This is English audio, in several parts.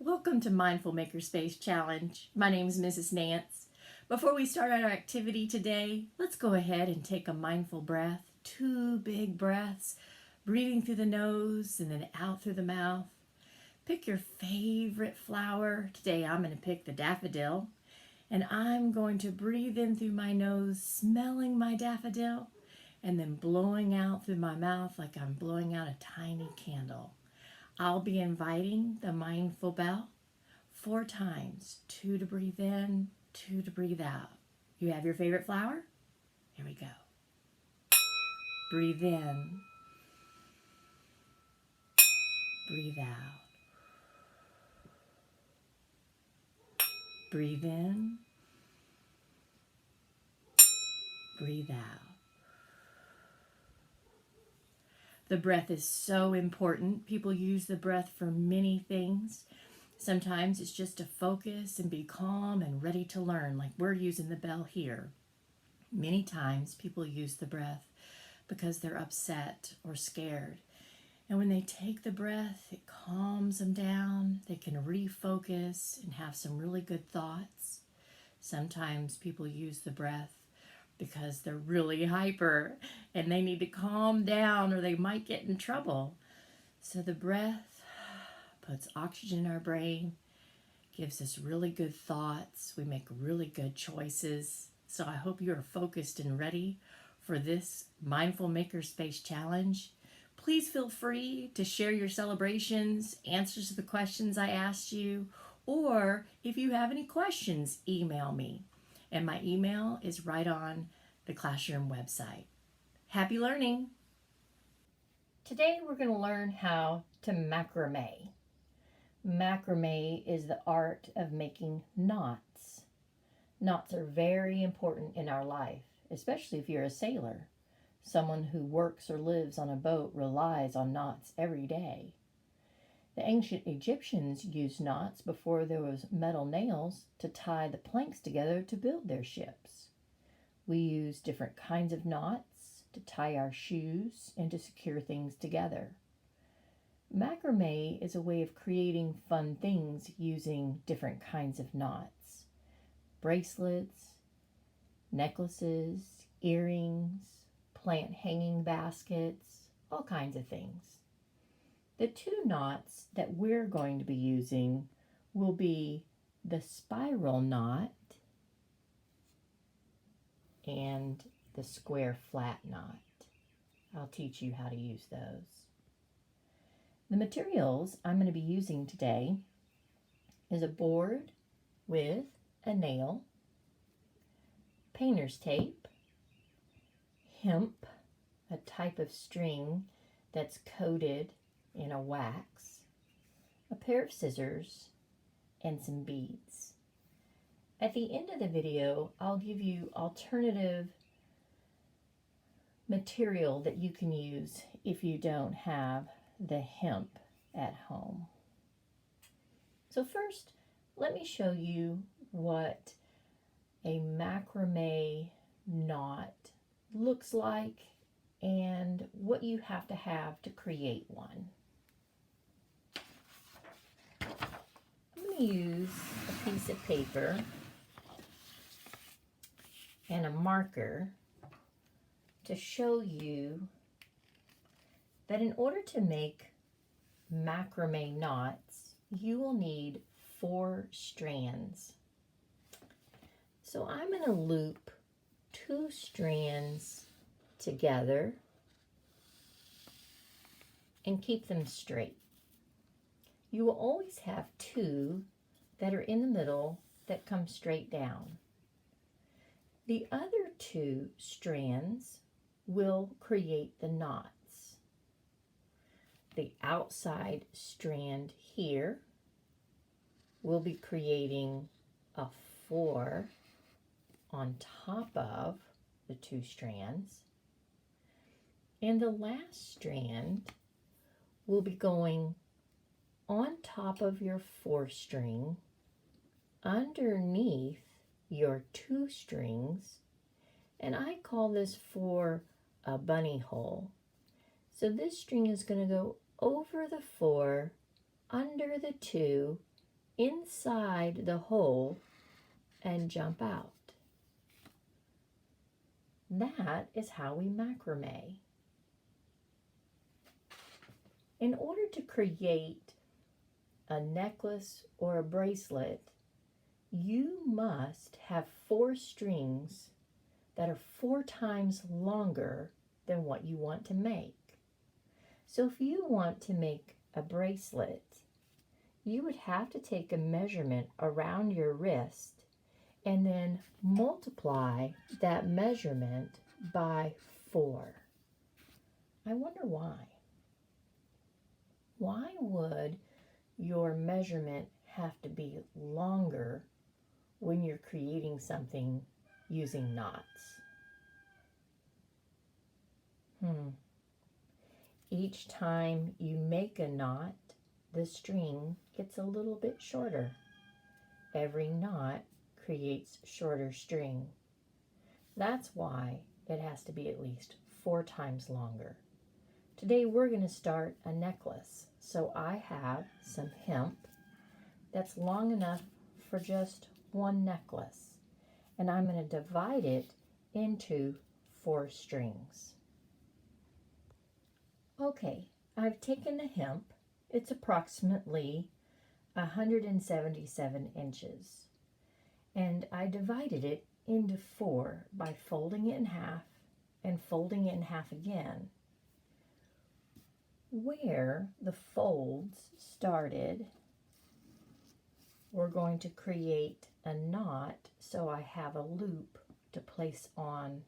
Welcome to Mindful Makerspace Challenge. My name is Mrs. Nance. Before we start our activity today, let's go ahead and take a mindful breath. 2 big breaths, breathing through the nose and then out through the mouth. Pick your favorite flower. Today I'm going to pick the daffodil. And I'm going to breathe in through my nose, smelling my daffodil, and then blowing out through my mouth like I'm blowing out a tiny candle. I'll be inviting the mindful bell 4 times. 2 to breathe in, 2 to breathe out. You have your favorite flower? Here we go. Breathe in. Breathe out. Breathe in. Breathe out. The breath is so important. People use the breath for many things. Sometimes it's just to focus and be calm and ready to learn, like we're using the bell here. Many times people use the breath because they're upset or scared. And when they take the breath, it calms them down. They can refocus and have some really good thoughts. Sometimes people use the breath because they're really hyper and they need to calm down or they might get in trouble. So the breath puts oxygen in our brain, gives us really good thoughts. We make really good choices. So I hope you are focused and ready for this Mindful Makerspace Challenge. Please feel free to share your celebrations, answers to the questions I asked you, or if you have any questions, email me. And my email is right on the classroom website. Happy learning! Today we're going to learn how to macrame. Macrame is the art of making knots. Knots are very important in our life, especially if you're a sailor. Someone who works or lives on a boat relies on knots every day. The ancient Egyptians used knots before there was metal nails to tie the planks together to build their ships. We use different kinds of knots to tie our shoes and to secure things together. Macrame is a way of creating fun things using different kinds of knots. Bracelets, necklaces, earrings, plant hanging baskets, all kinds of things. The 2 knots that we're going to be using will be the spiral knot and the square flat knot. I'll teach you how to use those. The materials I'm going to be using today is a board with a nail, painter's tape, hemp, a type of string that's coated in a wax, a pair of scissors, and some beads. At the end of the video, I'll give you alternative material that you can use if you don't have the hemp at home. So first, let me show you what a macrame knot looks like and what you have to create one. I'm going to use a piece of paper and a marker to show you that in order to make macrame knots, you will need 4 strands. So I'm going to loop 2 strands together and keep them straight. You will always have 2 that are in the middle that come straight down. The other 2 strands will create the knots. The outside strand here will be creating a 4 on top of the 2 strands. And the last strand will be going on top of your 4 string, underneath your 2 strings, and I call this 4 a bunny hole. So this string is going to go over the 4, under the 2, inside the hole and jump out. That is how we macrame. In order to create a necklace or a bracelet, you must have 4 strings that are 4 times longer than what you want to make. So if you want to make a bracelet, you would have to take a measurement around your wrist and then multiply that measurement by 4. I wonder why. Why would your measurement have to be longer when you're creating something using knots? Each time you make a knot, the string gets a little bit shorter. Every knot creates shorter string. That's why it has to be at least 4 times longer. Today we're going to start a necklace. So I have some hemp that's long enough for just one necklace. And I'm going to divide it into 4 strings. Okay, I've taken the hemp. It's approximately 177 inches. And I divided it into 4 by folding it in half and folding it in half again. Where the folds started, we're going to create a knot so I have a loop to place on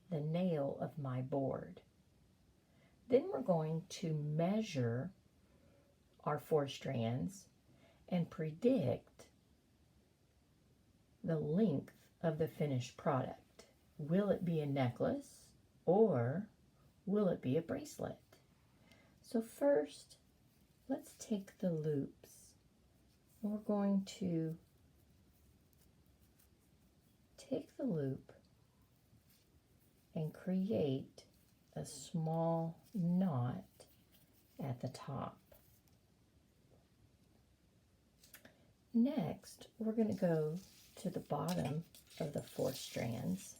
the nail of my board. Then we're going to measure our 4 strands and predict the length of the finished product. Will it be a necklace or will it be a bracelet? So first, let's take the loops. We're going to take the loop and create a small knot at the top. Next, we're going to go to the bottom of the 4 strands,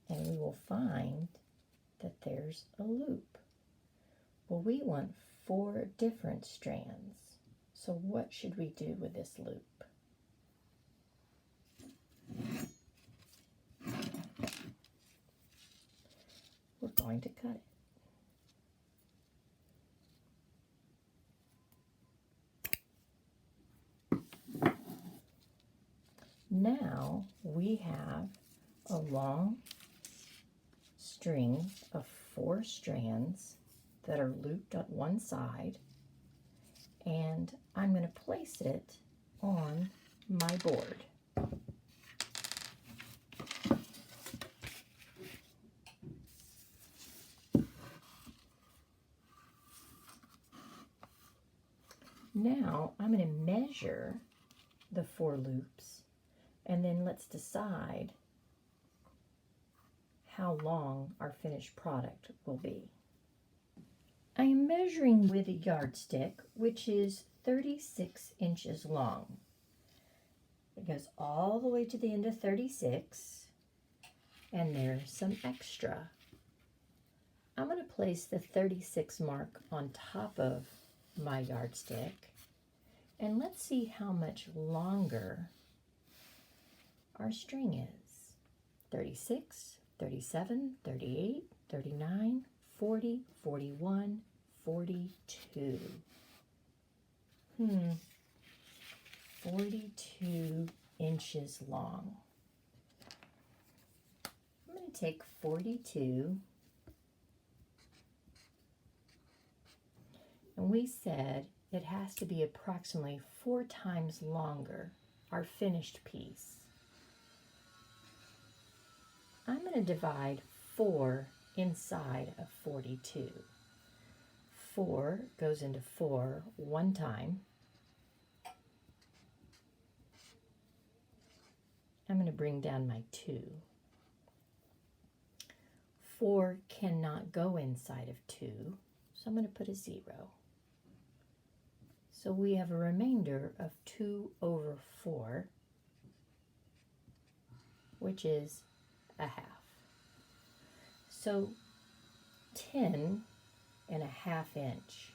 and we will find that there's a loop. Well, we want 4 different strands. So what should we do with this loop? We're going to cut it. Now we have a long string of 4 strands that are looped on one side, and I'm going to place it on my board. Now I'm going to measure the 4 loops, and then let's decide how long our finished product will be. I am measuring with a yardstick, which is 36 inches long. It goes all the way to the end of 36, and there's some extra. I'm going to place the 36 mark on top of my yardstick, and let's see how much longer our string is. 36, 37, 38, 39, 40, 41, 42. 42 inches long. I'm going to take 42, and we said it has to be approximately 4 times longer, our finished piece. I'm going to divide 4 inside of 42. 4 goes into 4 one time. I'm going to bring down my 2. 4 cannot go inside of 2, so I'm going to put a 0. So we have a remainder of 2/4, which is a half. So 10.5 inches.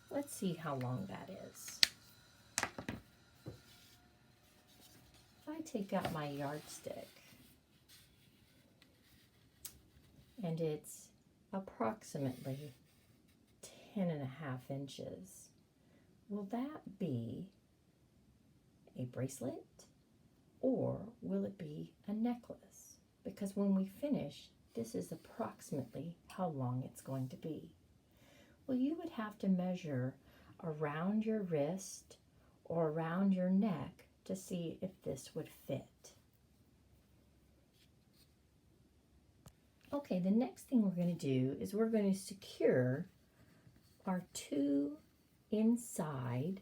Let's see how long that is. If I take out my yardstick, and it's approximately 10.5 inches, will that be a bracelet or will it be a necklace? Because when we finish, this is approximately how long it's going to be. Well, you would have to measure around your wrist or around your neck to see if this would fit. Okay, the next thing we're going to do is we're going to secure our 2 inside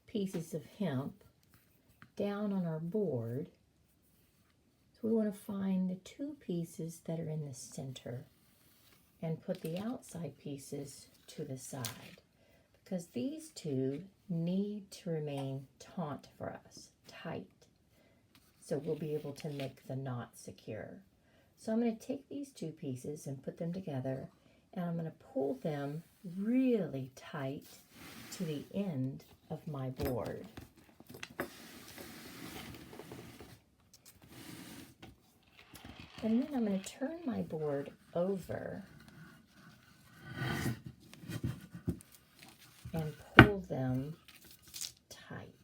pieces of hemp down on our board. So we want to find the 2 pieces that are in the center and put the outside pieces to the side, because these 2 need to remain taut for us, tight, so we'll be able to make the knot secure. So I'm going to take these 2 pieces and put them together, and I'm going to pull them really tight to the end of my board. And then I'm going to turn my board over and pull them tight.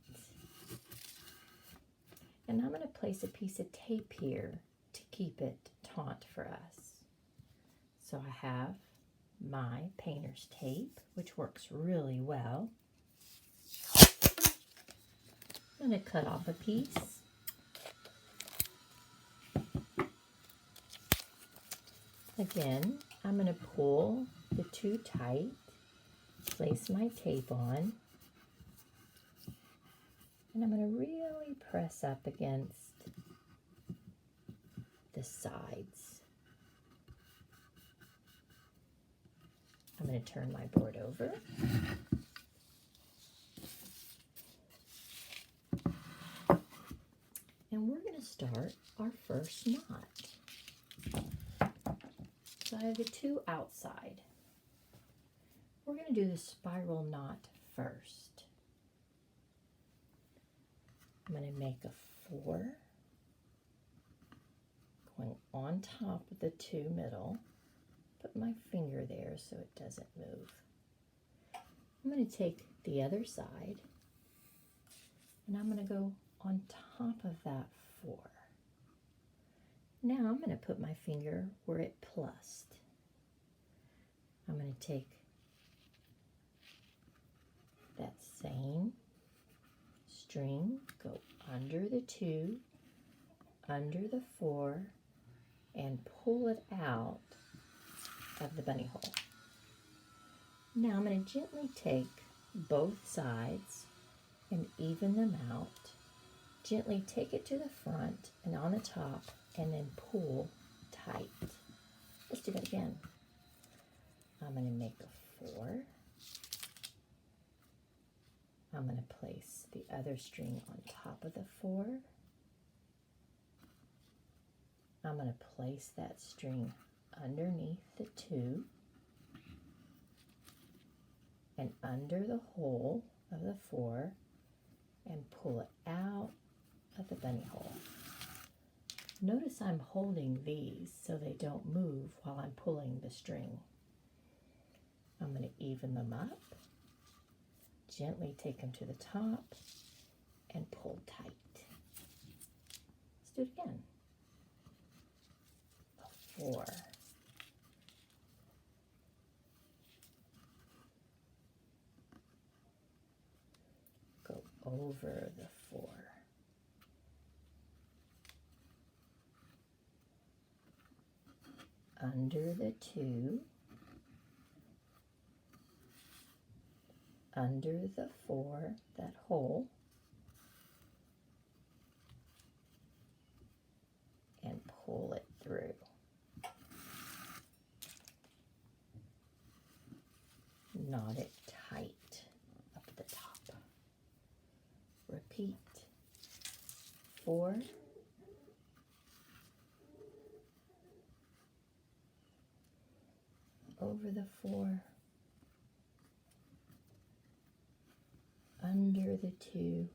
And I'm going to place a piece of tape here to keep it taut for us. So I have my painter's tape, which works really well. I'm going to cut off a piece. Again, I'm going to pull the 2 tight, place my tape on, and I'm going to really press up against the sides. I'm going to turn my board over. And we're going to start our first knot. So I have the 2 outside. We're going to do the spiral knot first. I'm going to make a 4 going on top of the 2 middle. Put my finger there so it doesn't move. I'm going to take the other side and I'm going to go on top of that 4. Now I'm going to put my finger where it plussed. I'm going to take that same string, go under the 2, under the 4, and pull it out of the bunny hole. Now I'm going to gently take both sides and even them out. Gently take it to the front and on the top, and then pull tight. Let's do that again. I'm going to make a 4. I'm going to place the other string on top of the 4. I'm going to place that string underneath the 2 and under the hole of the 4 and pull it out of the bunny hole. Notice I'm holding these so they don't move while I'm pulling the string. I'm going to even them up, gently take them to the top, and pull tight. Let's do it again. 4. Go over the 4. Under the 2, under the 4, that hole, and pull it through. Knot it tight up at the top. the 4, under the 2,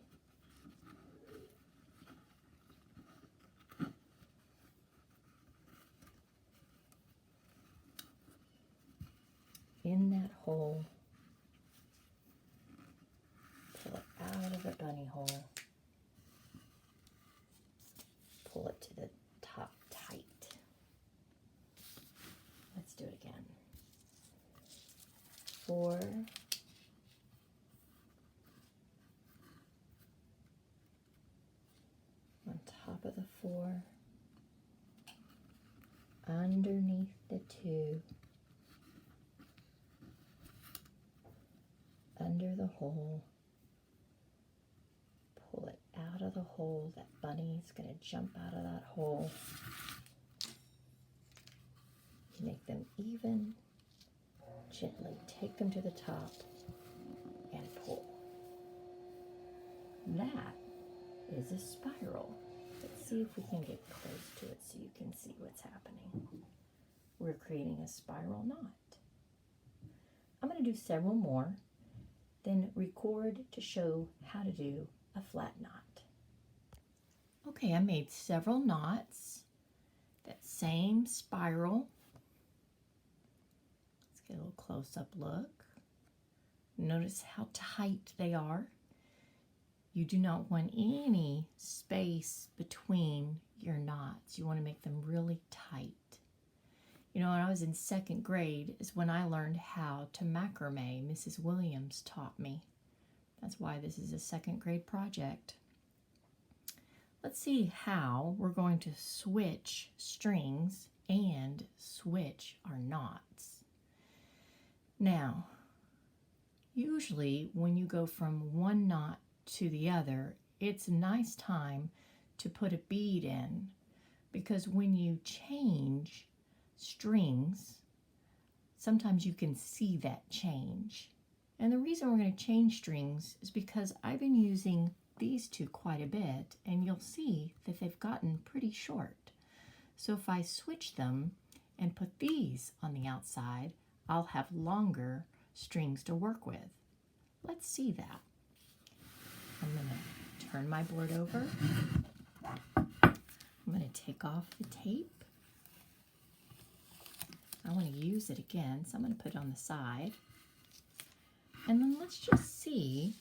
in that hole, pull it out of the bunny hole, pull it to the top tight. Let's do it again. 4, on top of the 4, underneath the 2, under the hole, pull it out of the hole. That bunny's going to jump out of that hole. You make them even, gently take them to the top and pull. That is a spiral. Let's see if we can get close to it so you can see what's happening. We're creating a spiral knot. I'm going to do several more, then record to show how to do a flat knot. Okay, I made several knots, that same spiral. Let's get a little close-up look. Notice how tight they are. You do not want any space between your knots. You want to make them really tight. You know, when I was in 2nd grade is when I learned how to macrame. Mrs. Williams taught me. That's why this is a 2nd grade project. Let's see how we're going to switch strings and switch our knots. Now, usually when you go from one knot to the other, it's a nice time to put a bead in, because when you change strings, sometimes you can see that change. And the reason we're going to change strings is because I've been using these two quite a bit, and you'll see that they've gotten pretty short. So if I switch them and put these on the outside, I'll have longer strings to work with. Let's see that. I'm going to turn my board over. I'm going to take off the tape. I want to use it again, so I'm going to put it on the side. And then let's just see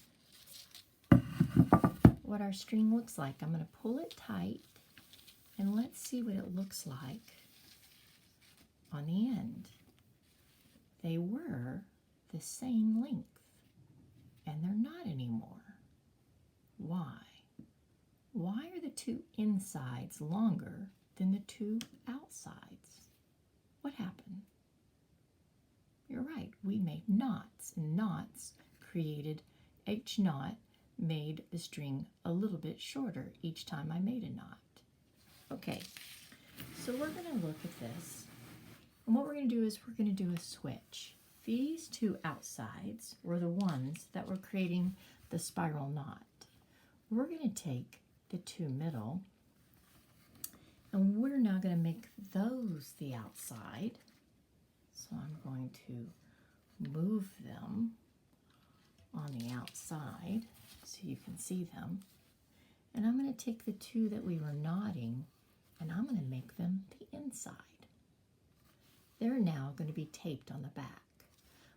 what our string looks like. I'm going to pull it tight, and let's see what it looks like on the end. They were the same length, and they're not anymore. Why? Why are the two insides longer than the two outsides? What happened? You're right, we made knots, and knots created, each knot made the string a little bit shorter each time I made a knot. Okay, so we're going to look at this, and what we're going to do is we're going to do a switch. These two outsides were the ones that were creating the spiral knot. We're going to take the two middle, and we're now going to make those the outside. So I'm going to move them on the outside so you can see them. And I'm going to take the two that we were knotting, and I'm going to make them the inside. They're now going to be taped on the back.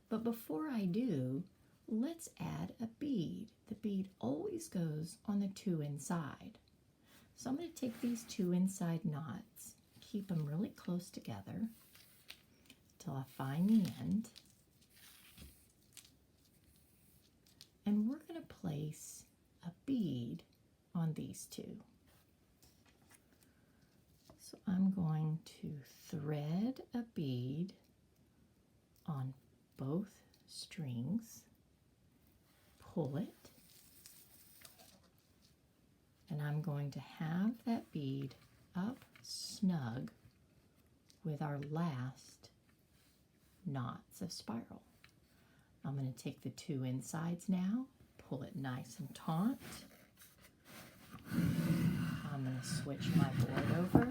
But before I do, let's add a bead. The bead always goes on the two inside. So I'm going to take these two inside knots, keep them really close together till I find the end. And we're going to place a bead on these two. So I'm going to thread a bead on both strings, pull it, and I'm going to have that bead up snug with our last knots of spiral. I'm going to take the two insides now, pull it nice and taut. I'm going to switch my board over.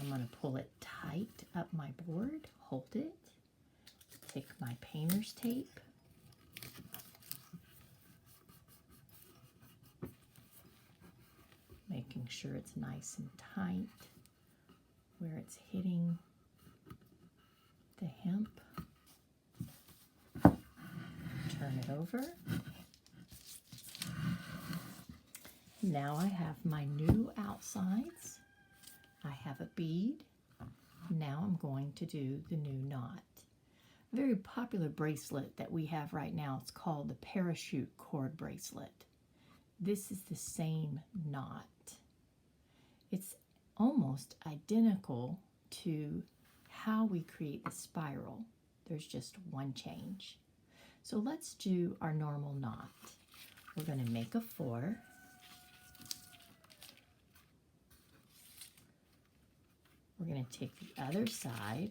I'm going to pull it tight. tight up my board, hold it, take my painter's tape, making sure it's nice and tight where it's hitting the hemp. Turn it over. Now I have my new outsides. I have a bead. Now I'm going to do the new knot. A very popular bracelet that we have right now, it's called the parachute cord bracelet. This is the same knot. It's almost identical to how we create the spiral. There's just one change. So let's do our normal knot. We're going to make a 4. We're going to take the other side,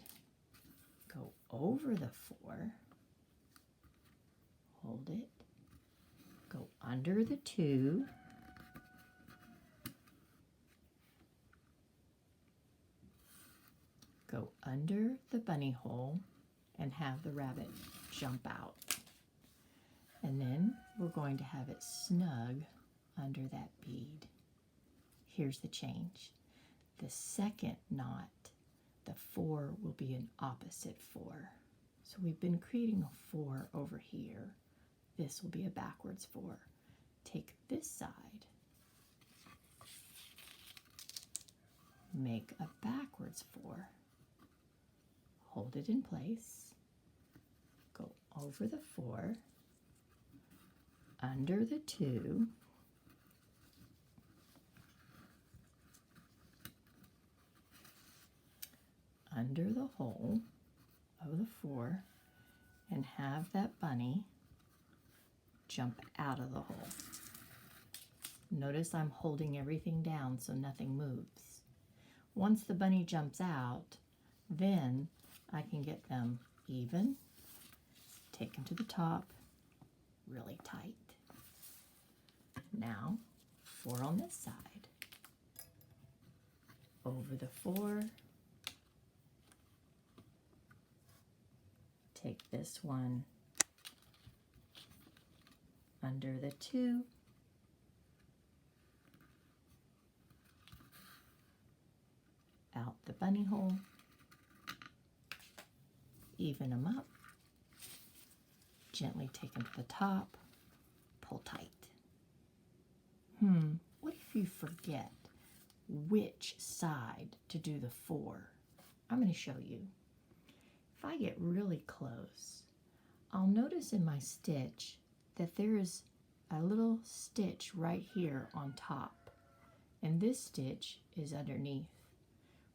go over the 4, hold it, go under the 2, go under the bunny hole and have the rabbit jump out. And then we're going to have it snug under that bead. Here's the change. The second knot, the 4 will be an opposite 4. So we've been creating a 4 over here. This will be a backwards 4. Take this side, make a backwards 4, hold it in place, go over the 4, under the 2, under the hole of the 4, and have that bunny jump out of the hole. Notice I'm holding everything down so nothing moves. Once the bunny jumps out, then I can get them even, take them to the top, really tight. Now, 4 on this side, over the 4, take this one under the 2, out the bunny hole, even them up, gently take them to the top, pull tight. What if you forget which side to do the 4? I'm going to show you. If I get really close, I'll notice in my stitch that there is a little stitch right here on top, and this stitch is underneath.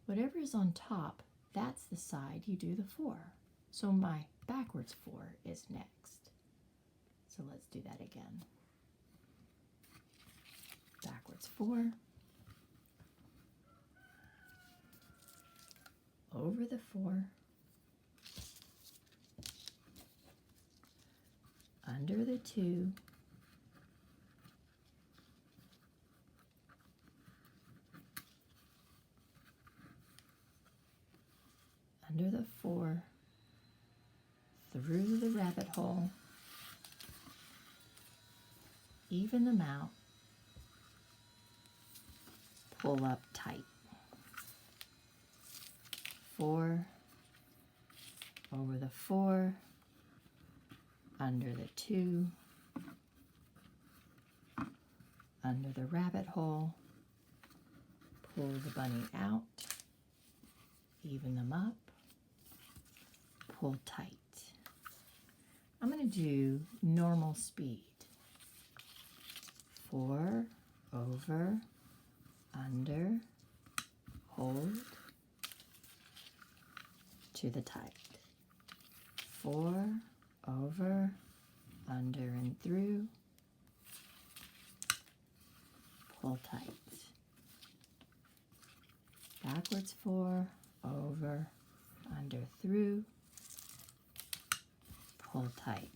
Whatever is on top, that's the side you do the 4. So my backwards 4 is next. So let's do that again. Backwards 4, over the 4, under the 2, under the 4, through the rabbit hole, even them out, pull up tight. 4, over the 4, under the 2, under the rabbit hole, pull the bunny out, even them up, pull tight. I'm going to do normal speed. 4, over, under, hold, to the tight. 4, over, under and through, pull tight. Backwards 4, over, under, through, pull tight.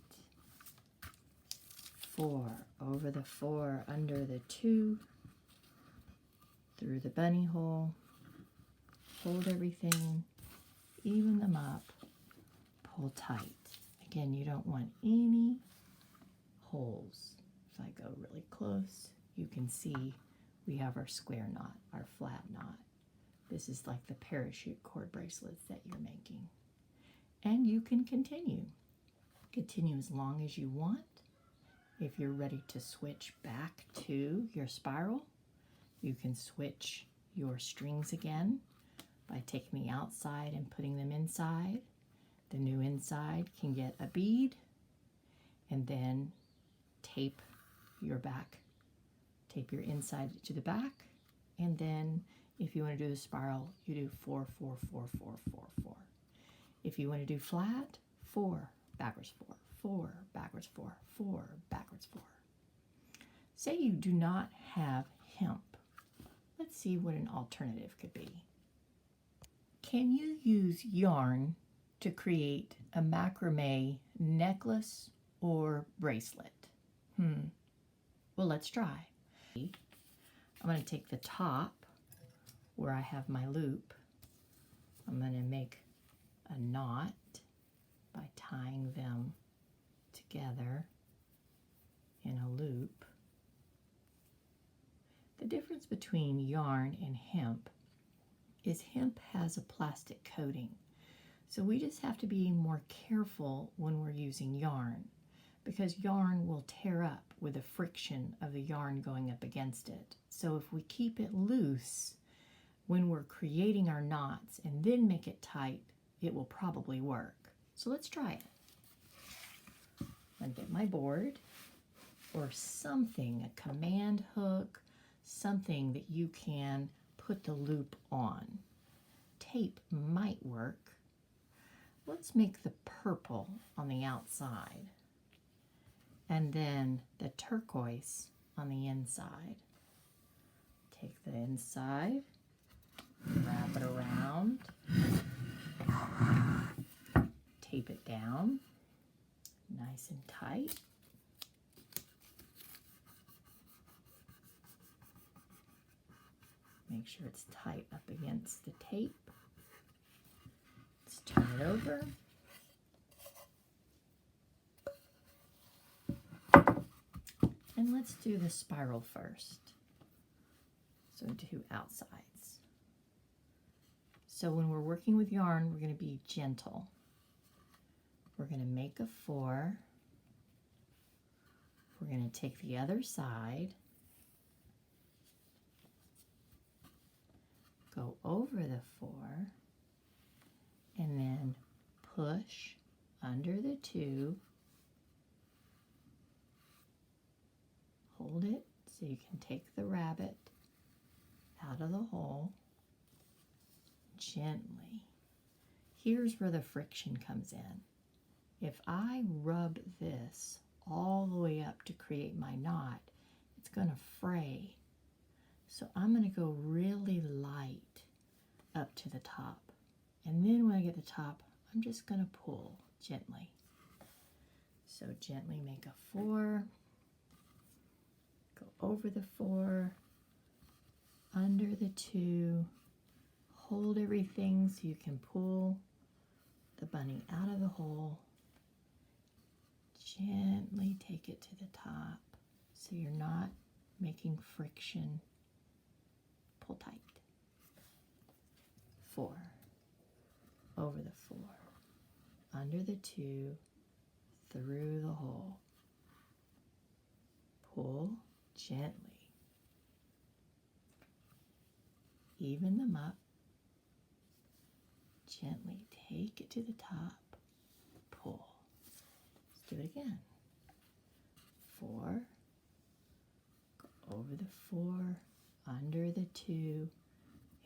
4, over the 4, under the 2, through the bunny hole, hold everything, even them up, pull tight. Again, you don't want any holes. If I go really close, you can see we have our square knot, our flat knot. This is like the parachute cord bracelets that you're making. And you can continue. Continue as long as you want. If you're ready to switch back to your spiral, you can switch your strings again by taking the outside and putting them inside. The new inside can get a bead, and then tape your back, tape your inside to the back, and then if you want to do the spiral, you do 4, 4, 4, 4, 4, 4. If you want to do flat, 4, backwards 4, 4, backwards 4, 4, backwards 4. Say you do not have hemp. Let's see what an alternative could be. Can you use yarn to create a macrame necklace or bracelet? Well, let's try. I'm going to take the top where I have my loop. I'm going to make a knot by tying them together in a loop. The difference between yarn and hemp is hemp has a plastic coating. So we just have to be more careful when we're using yarn, because yarn will tear up with the friction of the yarn going up against it. So if we keep it loose when we're creating our knots and then make it tight, it will probably work. So let's try it. I'm going to get my board or something, a command hook, something that you can put the loop on. Tape might work. Let's make the purple on the outside and then the turquoise on the inside. Take the inside, wrap it around, tape it down nice and tight. Make sure it's tight up against the tape. Let's turn it over. And let's do the spiral first. So 2 outsides. So when we're working with yarn, we're going to be gentle. We're going to make a 4. We're going to take the other side, go over the 4, and then push under the 2. Hold it so you can take the rabbit out of the hole gently. Here's where the friction comes in. If I rub this all the way up to create my knot, it's going to fray. So I'm going to go really light up to the top. And then when I get to the top, I'm just going to pull gently. So gently make a 4, go over the 4, under the 2, hold everything so you can pull the bunny out of the hole. Gently take it to the top so you're not making friction. Pull tight. 4, over the 4, under the 2, through the hole. Pull gently. Even them up. Gently take it to the top. Pull. Let's do it again. 4, go over the 4, under the 2,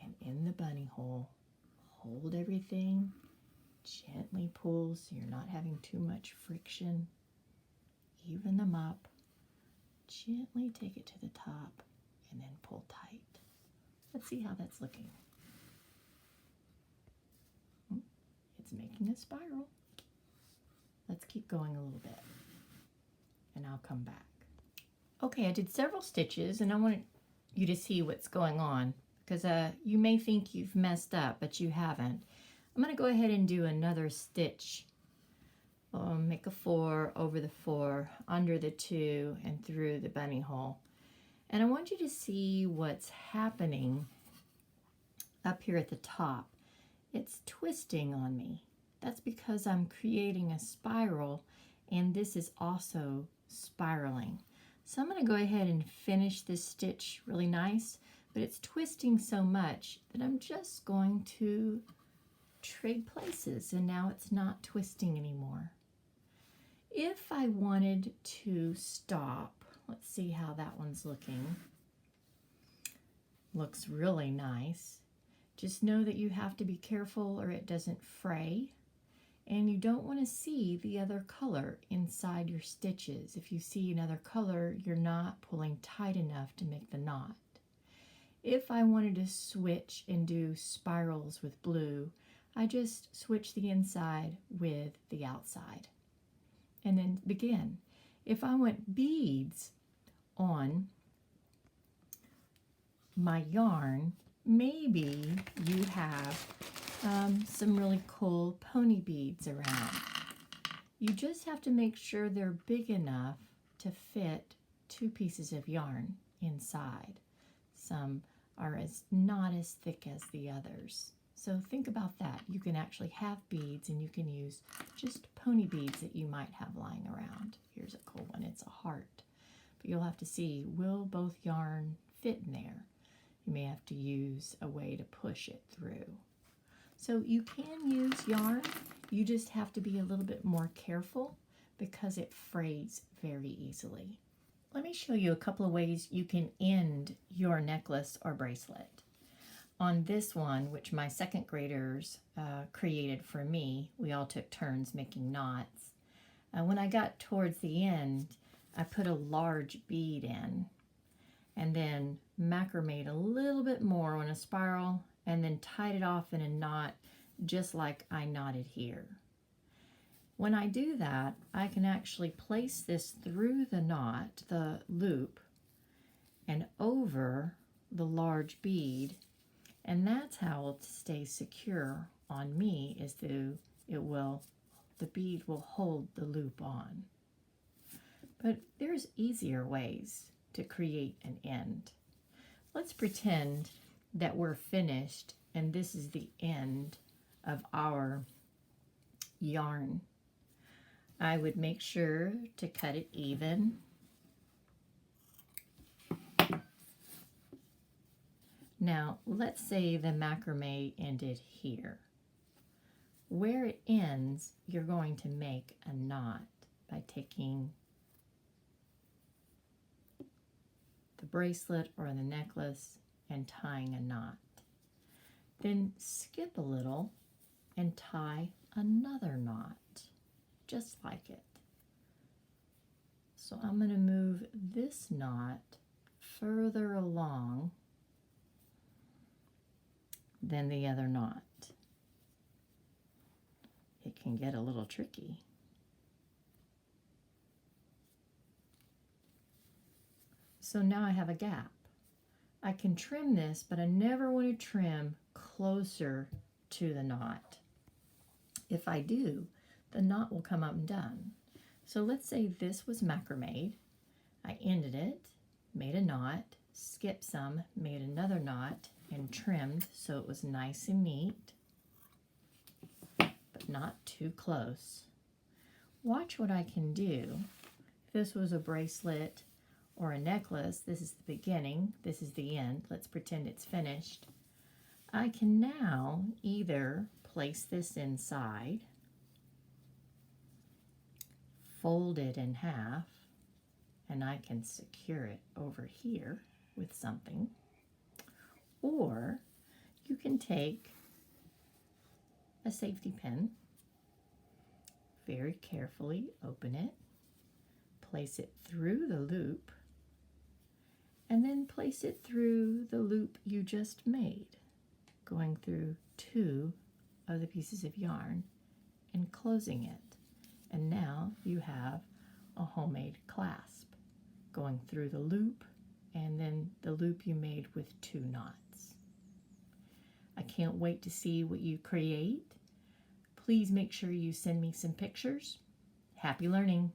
and in the bunny hole. Hold everything, gently pull so you're not having too much friction. Even them up, gently take it to the top, and then pull tight. Let's see how that's looking. It's making a spiral. Let's keep going a little bit, and I'll come back. Okay, I did several stitches, and I want you to see what's going on, because you may think you've messed up, but you haven't. I'm going to go ahead and do another stitch. Make a 4 over the 4, under the 2, and through the bunny hole. And I want you to see what's happening up here at the top. It's twisting on me. That's because I'm creating a spiral, and this is also spiraling. So I'm going to go ahead and finish this stitch really nice, but it's twisting so much that I'm just going to trade places, and now it's not twisting anymore. If I wanted to stop, let's see how that one's looking. Looks really nice. Just know that you have to be careful or it doesn't fray. And you don't want to see the other color inside your stitches. If you see another color, you're not pulling tight enough to make the knot. If I wanted to switch and do spirals with blue, I just switch the inside with the outside. And then begin. If I want beads on my yarn, maybe you have some really cool pony beads around. You just have to make sure they're big enough to fit 2 pieces of yarn inside. Some are not as thick as the others. So think about that. You can actually have beads, and you can use just pony beads that you might have lying around. Here's a cool one. It's a heart. But you'll have to see, will both yarn fit in there? You may have to use a way to push it through. So you can use yarn. You just have to be a little bit more careful because it frays very easily. Let me show you a couple of ways you can end your necklace or bracelet. On this one, which my second graders created for me, we all took turns making knots. When I got towards the end, I put a large bead in and then macrameed a little bit more on a spiral and then tied it off in a knot just like I knotted here. When I do that, I can actually place this through the knot, the loop, and over the large bead. And that's how it'll stay secure on me, is the bead will hold the loop on. But there's easier ways to create an end. Let's pretend that we're finished and this is the end of our yarn. I would make sure to cut it even. Now, let's say the macrame ended here. Where it ends, you're going to make a knot by taking the bracelet or the necklace and tying a knot. Then skip a little and tie another knot, just like it. So I'm going to move this knot further along than the other knot. It can get a little tricky. So now I have a gap. I can trim this, but I never want to trim closer to the knot. If I do, the knot will come undone. So let's say this was macrame. I ended it, made a knot, skipped some, made another knot, and trimmed so it was nice and neat, but not too close. Watch what I can do. If this was a bracelet or a necklace, this is the beginning, this is the end. Let's pretend it's finished. I can now either place this inside, fold it in half, and I can secure it over here with something. Or you can take a safety pin, very carefully open it, place it through the loop, and then place it through the loop you just made, going through 2 of the pieces of yarn and closing it. And now you have a homemade clasp going through the loop and then the loop you made with 2 knots. I can't wait to see what you create. please make sure you send me some pictures. Happy learning!